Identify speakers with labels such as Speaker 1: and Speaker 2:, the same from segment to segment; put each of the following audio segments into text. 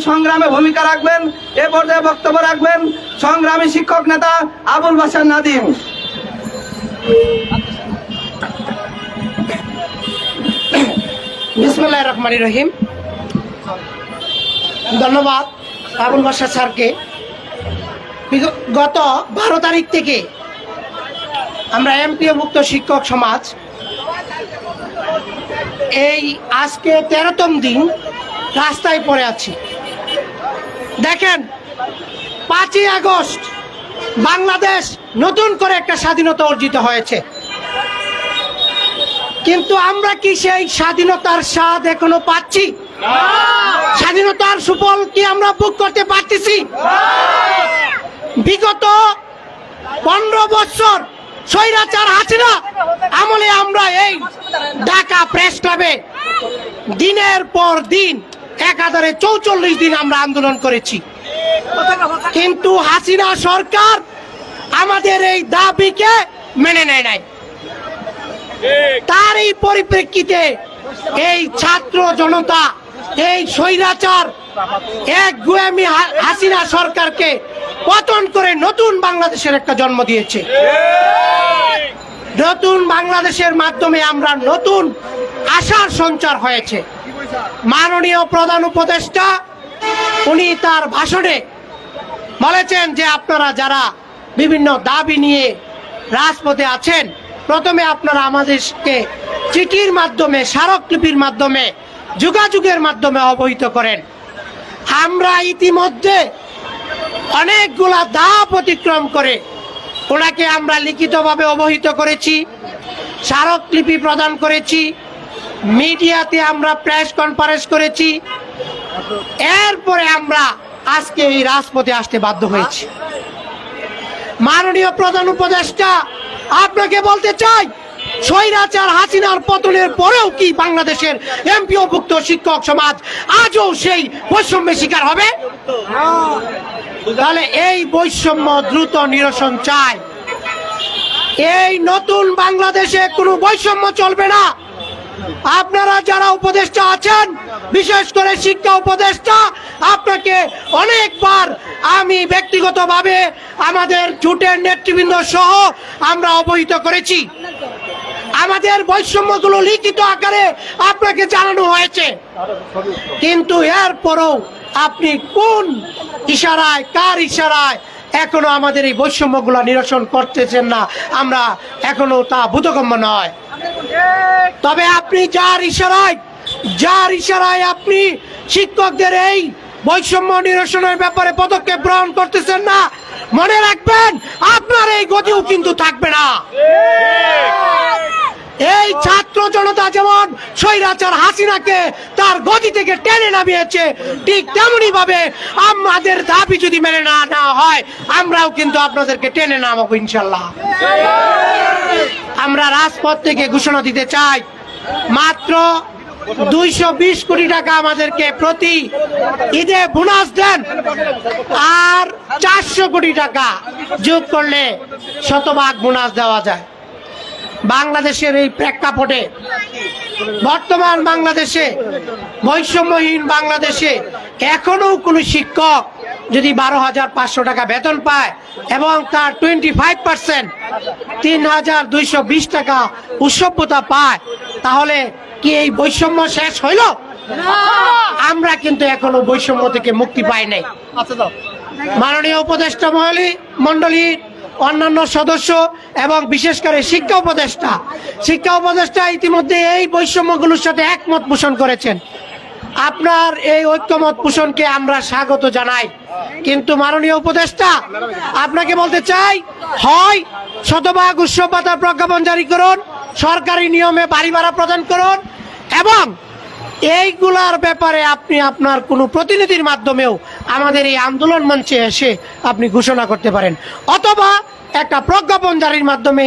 Speaker 1: সংগ্রামে ভূমিকা রাখবেন। এ পর্যায়ে বক্তব্য রাখবেন সংগ্রামী শিক্ষক নেতা আবুল বাশার নাদিম।
Speaker 2: বিসমিল্লাহির রহমানির রহিম। ধন্যবাদ আবুল বাশার স্যারকে। গত 12 তারিখ থেকে আমরা এমপিওভুক্ত শিক্ষক সমাজ এই আজকে 13তম দিন রাস্তায় পড়ে আছি। দেখেন, 5ই আগস্ট বাংলাদেশ নতুন করে একটা স্বাধীনতা অর্জিত হয়েছে, কিন্তু আমরা কি সেই স্বাধীনতার স্বাদ এখনো পাচ্ছি? স্বাধীনতার সুফল কি আমরা ভোগ করতে পারতেছি? বিগত 15 বছর স্বৈরাচার হাসিনা আমলে আমরা এই ঢাকা প্রেস ক্লাবে দিনের পর দিন একাধারে 44 দিন আমরা আন্দোলন করেছি, কিন্তু হাসিনা সরকার আমাদের এই দাবিকে মেনে নেয় নাই। তার এই পরিপ্রেক্ষিতে এই ছাত্র জনতা এই স্বৈরাচার একগুঁয়েমি হাসিনা সরকারকে পতন করে নতুন বাংলাদেশের একটা জন্ম দিয়েছে। নতুন বাংলাদেশের মাধ্যমে আমরা নতুন আশার সঞ্চার হয়েছে। মাননীয় প্রধান উপদেষ্টা উনি তার ভাষণে বলেছেন যে আপনারা যারা বিভিন্ন দাবি নিয়ে রাজপথে আছেন, প্রথমে আপনারা আমাদেরকে চিঠির মাধ্যমে, স্মারকলিপির মাধ্যমে, যোগাযোগের মাধ্যমে অবহিত করেন। আমরা ইতিমধ্যে অনেকগুলা ধাপ অতিক্রম করে ওনাকে আমরা লিখিতভাবে অবহিত করেছি, স্মারকলিপি প্রদান করেছি, মিডিয়াতে আমরা প্রেস কনফারেন্স করেছি। এরপরে আমরা আজকে এই রাজপথে আসতে বাধ্য হয়েছি। মাননীয় প্রধান উপদেষ্টা, আপনাকে বলতে চাই, স্বৈরাচার হাসিনার পতনের পরেও কি বাংলাদেশের এমপিওভুক্ত শিক্ষক সমাজ আজও সেই বৈষম্যের শিকার হবে? তাহলে এই বৈষম্য দ্রুত নিরসন চাই। এই নতুন বাংলাদেশে কোনো বৈষম্য চলবে না। আপনারা যারা উপদেষ্টা আছেন, বিশেষ করে শিক্ষা উপদেষ্টা, আপনাকে অনেকবার আমি ব্যক্তিগতভাবে আমাদের জোটের নেতৃবৃন্দ সহ আমরা অবহিত করেছি। আমাদের বৈষম্যগুলো লিখিত আকারে আপনাকে জানানো হয়েছে, কিন্তু এরপরও আপনি কোন ইশারায়, কার ইশারায় এখনো আমাদের এই বৈষম্যগুলো নিরসন করতেছেন না, আমরা এখনো তা বোধগম্য নয়। তবে আপনি যার ইশারায় আপনি শিক্ষকদের এই বৈষম্য নিরসনের ব্যাপারে পদক্ষেপ গ্রহণ করতেছেন না, মনে রাখবেন আপনার এই গতিও কিন্তু থাকবে না। এই ছাত্র জনতা যেমন স্বৈরাচার হাসিনাকে তার গদি থেকে টেনে নামিয়েছে, ঠিক তেমনি ভাবে আমাদের দাবি যদি মেনে না হয়, আমরাও কিন্তু আপনাদেরকে টেনে নামাবো ইনশাল্লাহ। আমরা রাজপথ থেকে ঘোষণা দিতে চাই, মাত্র 220 কোটি টাকা আমাদেরকে প্রতি ঈদে বোনাস দেন, আর 400 কোটি টাকা যোগ করলে শতভাগ বোনাস দেওয়া যায়। বাংলাদেশের এই প্রেক্ষাপটে, বর্তমান বাংলাদেশে, বৈষম্যহীন বাংলাদেশে এখনো কোনো শিক্ষক যদি 12,500 টাকা বেতন পায় এবং তার 25% 3,220 টাকা উৎসবতা পায়, তাহলে কি এই বৈষম্য শেষ হইল? আমরা কিন্তু এখনো বৈষম্য থেকে মুক্তি পাই নাই। মাননীয় উপদেষ্টা মন্ডলীর অন্যান্য সদস্য এবং বিশেষ করে শিক্ষা উপদেষ্টা ইতিমধ্যে এই বৈষম্যগুলোর সাথে একমত পোষণ করেছেন। আপনার এই ঐক্যমত পোষণকে আমরা স্বাগত জানাই, কিন্তু মাননীয় উপদেষ্টা, আপনাকে বলতে চাই, হয় শতভাগ উৎসব ভাতার প্রজ্ঞাপন জারি করুন, সরকারি নিয়মে বাড়ি ভাড়া প্রদান করুন, এবং এইগুলার ব্যাপারে আপনি আপনার কোনো প্রতিনিধির মাধ্যমেও আমাদের এই আন্দোলন মঞ্চে এসে আপনি ঘোষণা করতে পারেন, অথবা একটা প্রজ্ঞাপন জারির মাধ্যমে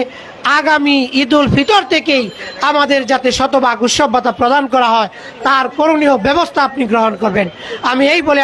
Speaker 2: আগামী ঈদ উল ফিতর থেকেই আমাদের যাতে শতভাগ উৎসব ভাতা প্রদান করা হয় তার করণীয় ব্যবস্থা আপনি গ্রহণ করবেন। আমি এই বলে